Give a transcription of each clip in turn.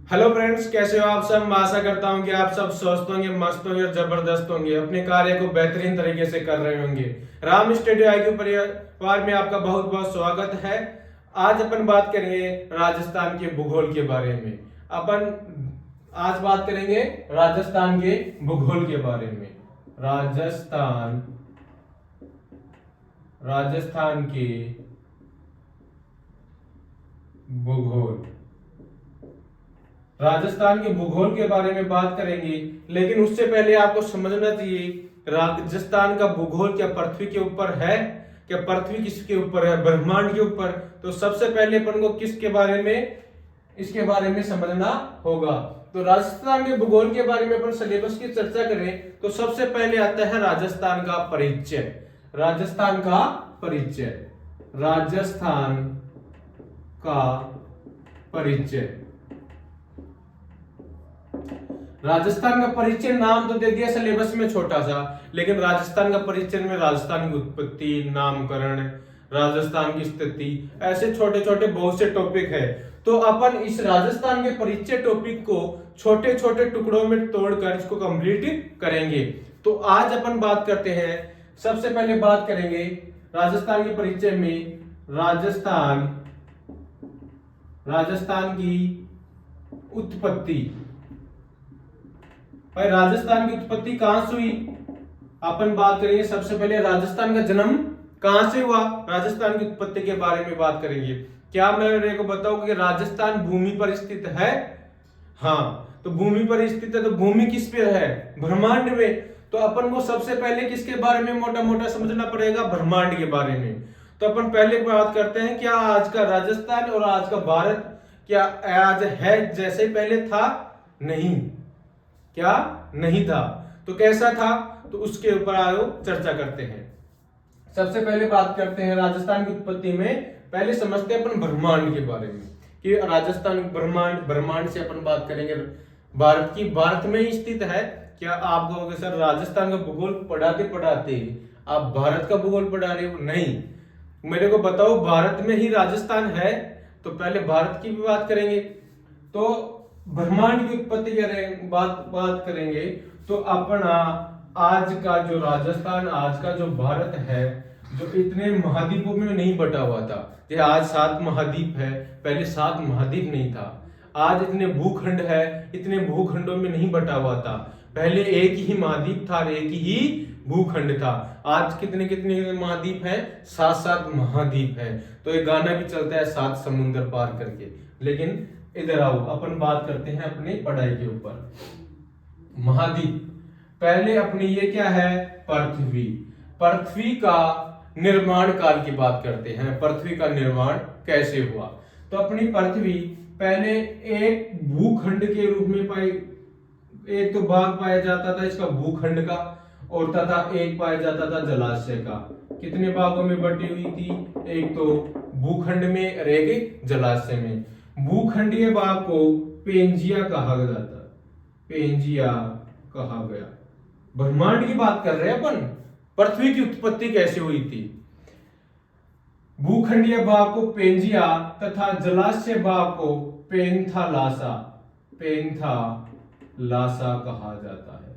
Hello friends, कैसे हो आप सब। मैं आशा करता हूं कि आप सब स्वस्थ होंगे, मस्त होंगे और जबरदस्त होंगे, अपने कार्य को बेहतरीन तरीके से कर रहे होंगे। राम स्टूडियो IQ परिवार में आपका बहुत बहुत स्वागत है। आज अपन बात करेंगे राजस्थान के भूगोल के बारे में। अपन आज बात करेंगे राजस्थान के भूगोल के बारे में। राजस्थान राजस्थान के भूगोल राजस्थान के भूगोल के बारे में बात करेंगे, लेकिन उससे पहले आपको समझना चाहिए राजस्थान का भूगोल क्या पृथ्वी के ऊपर है, क्या पृथ्वी किसके ऊपर है, ब्रह्मांड के ऊपर। तो सबसे पहले अपन को किसके बारे में, इसके बारे में समझना होगा। तो राजस्थान के भूगोल के बारे में अपन सिलेबस की चर्चा करें तो सबसे पहले आता है राजस्थान का परिचय। राजस्थान का परिचय, राजस्थान का परिचय। राजस्थान का परिचय नाम तो दे दिया सिलेबस में छोटा सा, लेकिन राजस्थान का परिचय में राजस्थान की उत्पत्ति, नामकरण, राजस्थान की स्थिति, ऐसे छोटे छोटे बहुत से टॉपिक है। तो अपन इस राजस्थान के परिचय टॉपिक को छोटे छोटे टुकड़ों में तोड़कर इसको कंप्लीट करेंगे। तो आज अपन बात करते हैं, सबसे पहले बात करेंगे राजस्थान के परिचय में राजस्थान की उत्पत्ति। भाई राजस्थान की उत्पत्ति कहां से हुई, अपन बात करेंगे। सबसे पहले राजस्थान का जन्म कहां से हुआ, राजस्थान की उत्पत्ति के बारे में बात करेंगे। क्या मैं मेरे को बताऊं कि राजस्थान भूमि पर स्थित है? हाँ, तो भूमि पर स्थित है, तो भूमि किस पे है, ब्रह्मांड में। तो अपन को सबसे पहले किसके बारे में मोटा मोटा समझना पड़ेगा, ब्रह्मांड के बारे में। तो अपन पहले बात करते हैं, क्या आज का राजस्थान और आज का भारत क्या आज है जैसे पहले था? नहीं, क्या नहीं था। तो कैसा था, तो उसके ऊपर आओ चर्चा करते हैं। सबसे पहले बात करते हैं राजस्थान की उत्पत्ति में। पहले समझते हैं अपन ब्रह्मांड के बारे में कि राजस्थान ब्रह्मांड से अपन बात करेंगे। भारत में ही स्थित है। क्या आप कहोगे सर राजस्थान का भूगोल पढ़ाते पढ़ाते आप भारत का भूगोल पढ़ा रहे हो? नहीं, मेरे को बताओ भारत में ही राजस्थान है, तो पहले भारत की भी बात करेंगे। तो ब्रह्मांड की उत्पत्ति बात करेंगे तो अपना आज का जो राजस्थान, आज का जो भारत है, जो इतने महाद्वीपों में नहीं बटा हुआ था। ये आज 7 महाद्वीप है, पहले 7 महाद्वीप नहीं था। आज इतने भूखंड है, इतने भूखंडों में नहीं बटा हुआ था। पहले एक ही महाद्वीप था, एक ही भूखंड था। आज कितने कितने महाद्वीप हैं? 7 महाद्वीप है। तो एक गाना भी चलता है 7 समुंदर पार करके। लेकिन इधर आओ, अपन बात करते हैं अपनी पढ़ाई के ऊपर। महाद्वीप, पहले अपनी ये क्या है, पृथ्वी। पृथ्वी का निर्माण काल की बात करते हैं, पृथ्वी का निर्माण कैसे हुआ। तो अपनी पृथ्वी पहले एक भूखंड के रूप में पाई, एक तो भाग पाया जाता था इसका भूखंड का, और तथा एक पाया जाता था जलाशय का। कितने भागों में बटी हुई थी, एक तो भूखंड में और एक जलाशय में। भूखंडीय भाग को पेंजिया कहा जाता, पेंजिया कहा गया। ब्रह्मांड की बात कर रहे हैं अपन, पृथ्वी की उत्पत्ति कैसे हुई थी। भूखंडीय भाग को पेंजिया तथा जलाशय भाग को पेंथालासा कहा जाता है।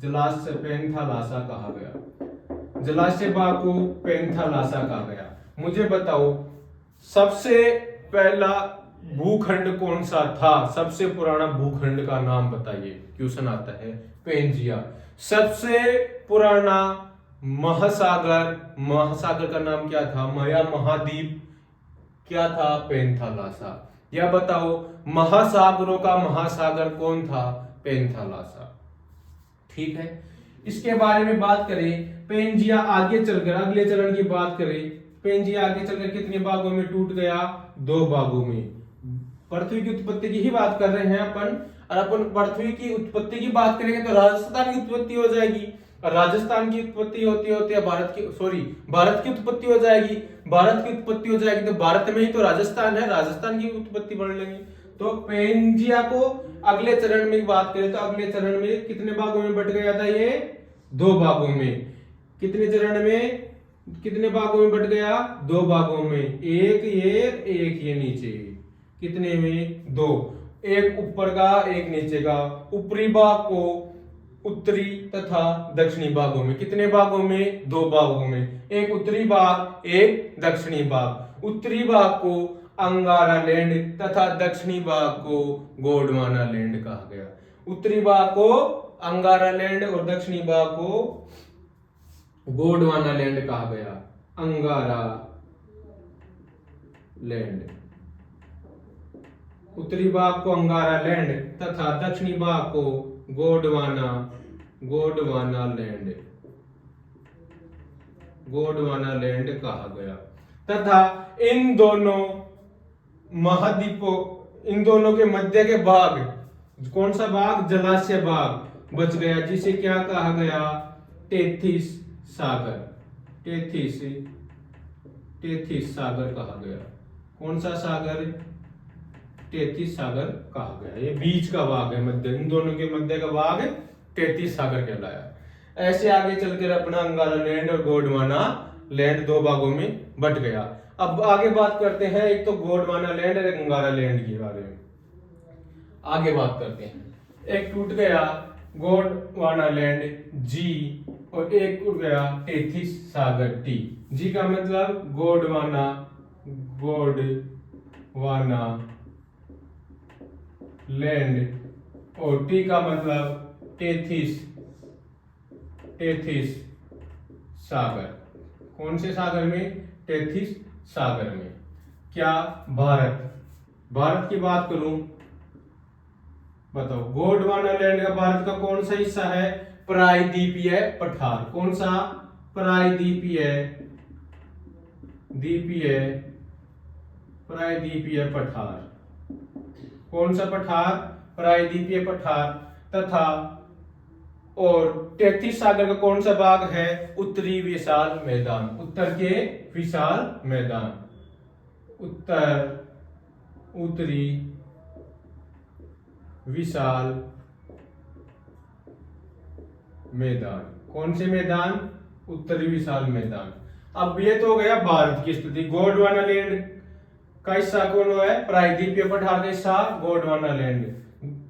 जलाशय पेंथालासा कहा गया, जलाशय भाग को पेंथालासा कहा गया। मुझे बताओ सबसे पहला भूखंड कौन सा था, सबसे पुराना भूखंड का नाम बताइए। क्वेश्चन आता है पेंजिया। सबसे पुराना महासागर का नाम क्या था, माया महाद्वीप क्या था, पेंथालासा। या बताओ महासागरों का महासागर कौन था, पेंथालासा। ठीक है, इसके बारे में बात करें। पेंजिया आगे चलकर अगले चरण की बात करें। पेंजिया आगे चलकर कितने भागों में टूट गया, 2 भागों में। पृथ्वी की उत्पत्ति की ही बात कर रहे हैं अपन, और अपन पृथ्वी की उत्पत्ति की बात करेंगे तो राजस्थान की उत्पत्ति हो जाएगी। और राजस्थान की उत्पत्ति होती होती भारत की उत्पत्ति हो जाएगी। भारत की उत्पत्ति हो जाएगी तो भारत में ही तो राजस्थान है, राजस्थान की उत्पत्ति बढ़ लेंगे। तो पेंजिया को अगले चरण में बात करें तो अगले चरण में कितने भागों में बट गया था, ये 2 भागों में। कितने चरण में, कितने भागों में बट गया, 2 भागों में। एक ये नीचे, कितने में, 2। एक ऊपर का एक नीचे का। ऊपरी भाग को उत्तरी तथा दक्षिणी भागों में, कितने भागों में? 2 भागों में, एक उत्तरी भाग एक दक्षिणी भाग। उत्तरी भाग को अंगारा लैंड तथा दक्षिणी भाग को गोंडवाना लैंड कहा गया। उत्तरी भाग को अंगारा लैंड और दक्षिणी भाग को गोंडवाना लैंड कहा गया। अंगारा लैंड, उत्तरी भाग को अंगारा लैंड तथा दक्षिणी भाग को गोंडवाना लैंड, गोंडवाना लैंड कहा गया। तथा इन दोनों महाद्वीपों, इन दोनों के मध्य के भाग, कौन सा भाग? जलाशय भाग बच गया, जिसे क्या कहा गया? टेथिस सागर। टेथिस सागर कहा गया। कौन सा सागर? टेथिस सागर कहा गया। ये बीच का भाग है, मध्य, इन दोनों के मध्य का भाग टेथिस सागर कहलाया। ऐसे आगे चलकर अपना अंगारा लैंड और गोंडवाना लैंड 2 भागों में बट गया। अब आगे बात करते हैं, एक तो गोंडवाना लैंड और एक अंगारा लैंड के बारे में आगे बात करते हैं। एक टूट गया गोंडवाना लैंड जी, और एक टूट गया टेथिस सागर टी। जी का मतलब गोंडवाना लैंड, और टी का मतलब टेथिस सागर। कौन से सागर में? टेथिस सागर में। क्या भारत की बात करूं, बताओ, गोंडवाना लैंड का भारत का कौन सा हिस्सा है? प्रायद्वीपीय पठार। कौन सा? प्रायद्वीपीय पठार। कौन सा पठार? प्रायद्वीपीय पठार। तथा और टेथिस सागर का कौन सा भाग है? उत्तरी विशाल मैदान। उत्तर के विशाल मैदान, उत्तरी विशाल मैदान। कौन से मैदान? उत्तरी विशाल मैदान। अब ये तो हो गया भारत की स्थिति। गोंडवाना लैंड का हिस्सा कौन है? प्रायद्वीपीय पठार का हिस्सा गोंडवाना लैंड।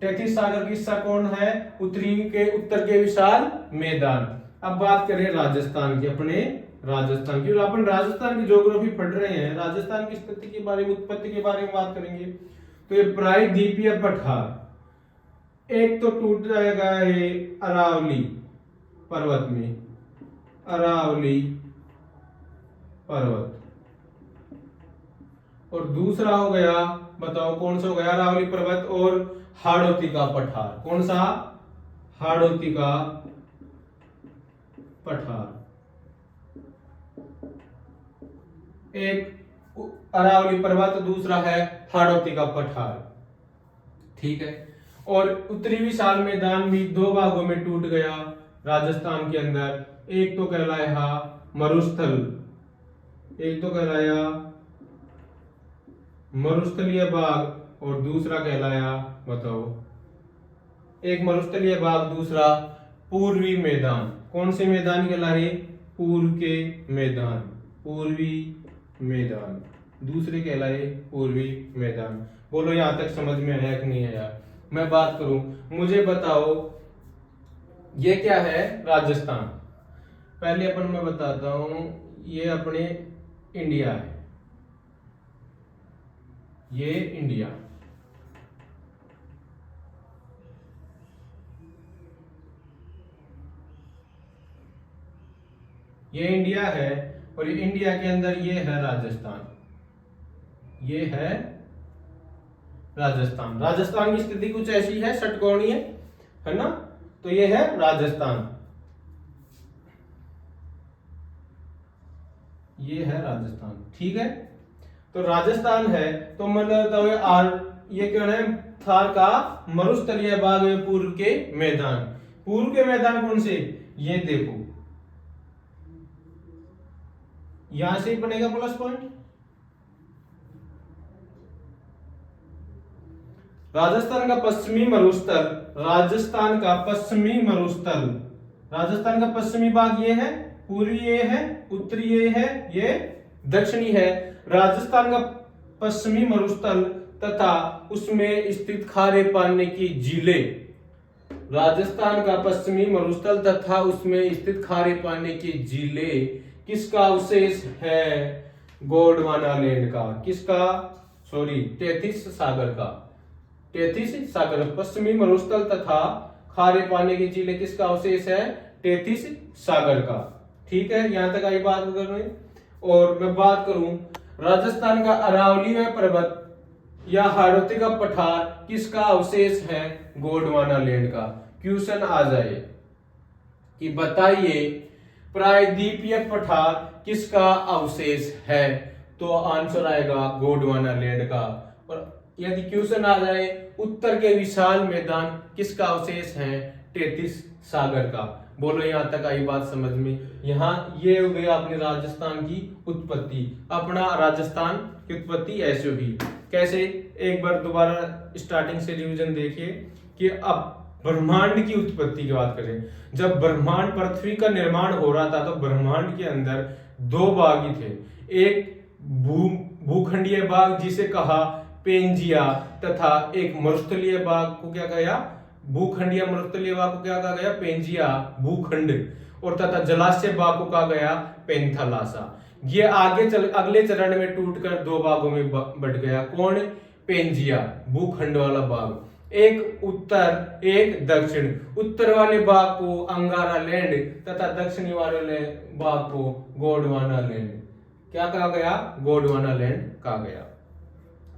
टेथिस सागर का हिस्सा कौन है? उत्तर के विशाल मैदान। अब बात करें राजस्थान की, अपने राजस्थान की। अपन राजस्थान की ज्योग्राफी पढ़ रहे हैं, राजस्थान की स्थिति के बारे में, उत्पत्ति के बारे में बात करेंगे। तो ये प्रायद्वीपीय पठार, एक तो टूट जाएगा ये अरावली पर्वत में, अरावली पर्वत, और दूसरा हो गया, बताओ कौन सा हो गया? अरावली पर्वत और हाड़ौती का पठार। कौन सा? हाड़ौती का पठार। एक अरावली पर्वत, दूसरा है हाड़ौती का पठार, ठीक है। और उत्तरी विशाल मैदान भी 2 भागों में टूट गया राजस्थान के अंदर। एक तो कहलाया मरुस्थल, एक तो कहलाया मरुस्थलीय भाग और दूसरा कहलाया, बताओ, एक मरुस्थलीय भाग, दूसरा पूर्वी मैदान। कौन से मैदान कहलाए? पूर्व के मैदान, पूर्वी मैदान, दूसरे कहलाए पूर्वी मैदान। बोलो यहां तक समझ में आया कि नहीं आया? मैं बात करूं, मुझे बताओ ये क्या है? राजस्थान। पहले अपन मैं बताता हूं, ये अपने इंडिया है, ये इंडिया, ये इंडिया है, और ये इंडिया के अंदर ये है राजस्थान, ये है राजस्थान। राजस्थान की स्थिति कुछ ऐसी है, षटकोणीय है ना। तो ये है राजस्थान, ये है राजस्थान, ठीक है। तो राजस्थान है, तो मतलब ये क्या है? थार का मरुस्थलीय भाग में पूर्व के मैदान। पूर्व के मैदान कौन से? ये देखो, यहां से बनेगा प्लस पॉइंट। राजस्थान का पश्चिमी मरुस्थल, राजस्थान का पश्चिमी मरुस्थल, राजस्थान का पश्चिमी भाग ये है, पूर्वी ये है, उत्तरी ये है, ये दक्षिणी है। राजस्थान का पश्चिमी मरुस्थल तथा उसमें स्थित खारे पानी की झीलें। राजस्थान का पश्चिमी मरुस्थल तथा उसमें स्थित खारे पानी की झीलें किसका अवशेष है? गोंडवाना लैंड का। किसका? सॉरी, टेथिस सागर का। टेथिस सागर, पश्चिमी मरुस्थल तथा खारे पानी की झीलें किसका अवशेष है? टेथिस सागर का। ठीक है, यहां तक आई बात करें। और मैं बात करूं राजस्थान का अरावली में पर्वत या हाड़ौती का पठार किसका अवशेष है? गोंडवाना लैंड का। क्वेश्चन आ जाए कि बताइए प्रायद्वीपीय पठार किसका अवशेष है? तो आंसर आएगा गोंडवाना लैंड का। और यदि क्वेश्चन आ जाए उत्तर के विशाल मैदान किसका अवशेष है? टेथिस सागर का। बोलो यहां तक आई बात समझ में? यहाँ ये हो गई अपनी राजस्थान की उत्पत्ति। अपना राजस्थान की उत्पत्ति ऐसे हुई। कैसे? एक बार दोबारा स्टार्टिंग से रिवीजन देखिए कि अब ब्रह्मांड की उत्पत्ति की बात करें। जब ब्रह्मांड पृथ्वी का निर्माण हो रहा था तो ब्रह्मांड के अंदर दो भाग ही थे। एक भूखंडीय भाग जिसे कहा पेंजिया, तथा एक मरुस्थलीय भाग को क्या कहा? भूखंडीय मरुस्थलीय भाग को क्या कहा गया? पेंजिया भूखंड। और तथा जलाशय भाग को कहा गया पेंथालासा। ये अगले चरण में टूटकर दो भागों में बट गया। कौन? पेंजिया भूखंड वाला भाग। एक उत्तर एक दक्षिण। उत्तर वाले भाग को अंगारा लैंड तथा दक्षिणी वाले भाग को गोंडवाना लैंड क्या कहा गया? गोंडवाना लैंड कहा गया।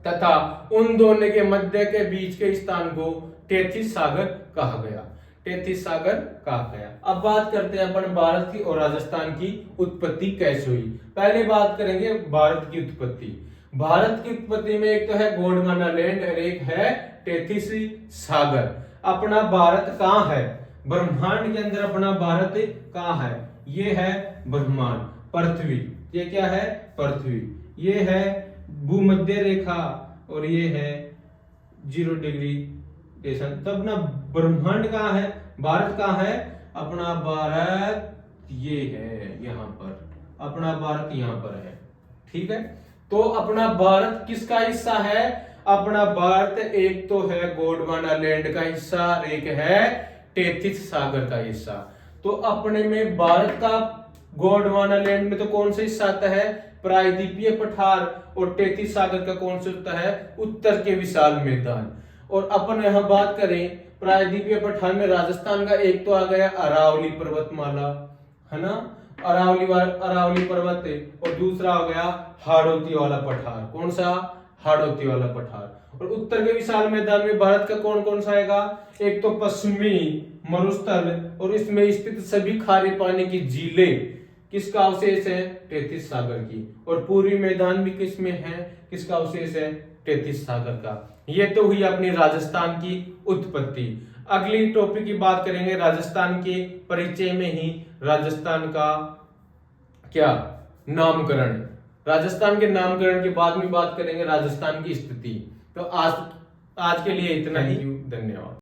तथा उन दोनों के मध्य के बीच के स्थान को टेथिस सागर कहा गया। टेथिस सागर कहा गया। अब बात करते हैं अपन भारत की और राजस्थान की उत्पत्ति कैसे हुई। पहले बात करेंगे भारत की उत्पत्ति। भारत की उत्पत्ति में एक तो है गोंडवाना लैंड और एक है टेथिस सागर। अपना भारत कहाँ है? ब्रह्मांड के अंदर अपना भारत कहाँ है? ये है ब्रह्मांड, पृथ्वी। ये क्या है? पृथ्वी। ये है भूमध्य रेखा और ये है 0 डिग्री स्टेशन। तो अपना ब्रह्मांड कहाँ है? भारत कहाँ है? अपना भारत ये है यहाँ पर। अपना भारत यहाँ पर है। ठीक है, तो अपना भारत किसका हिस्सा है? अपना भारत एक तो है गोंडवाना लैंड का हिस्सा, एक है टेथिस सागर का हिस्सा। तो अपने में भारत का गोंडवाना लैंड में तो कौन सा हिस्सा आता है? प्रायद्वीपीय पठार। और टेथिस सागर का कौन सा होता है? उत्तर के विशाल मैदान। और अपन यहां बात करें प्रायद्वीपीय पठार में राजस्थान का एक तो आ गया अरावली पर्वतमाला, है ना, अरावली पर्वत। और दूसरा हो गया हाड़ौती वाला पठार। कौन सा? हाड़ौती वाला पठार। और उत्तर के विशाल मैदान में भारत का कौन कौन सा आएगा? एक तो पश्चिमी मरुस्थल और इसमें स्थित सभी खारे पानी की झीलें किसका अवशेष है? टेथिस सागर की। और पूर्वी मैदान भी किसमें है? किसका अवशेष है? टेथिस सागर का। ये तो हुई अपनी राजस्थान की उत्पत्ति। अगली टॉपिक की बात करेंगे राजस्थान के परिचय में ही राजस्थान का क्या नामकरण। राजस्थान के नामकरण के बाद में बात करेंगे राजस्थान की स्थिति। तो आज के लिए इतना ही। धन्यवाद।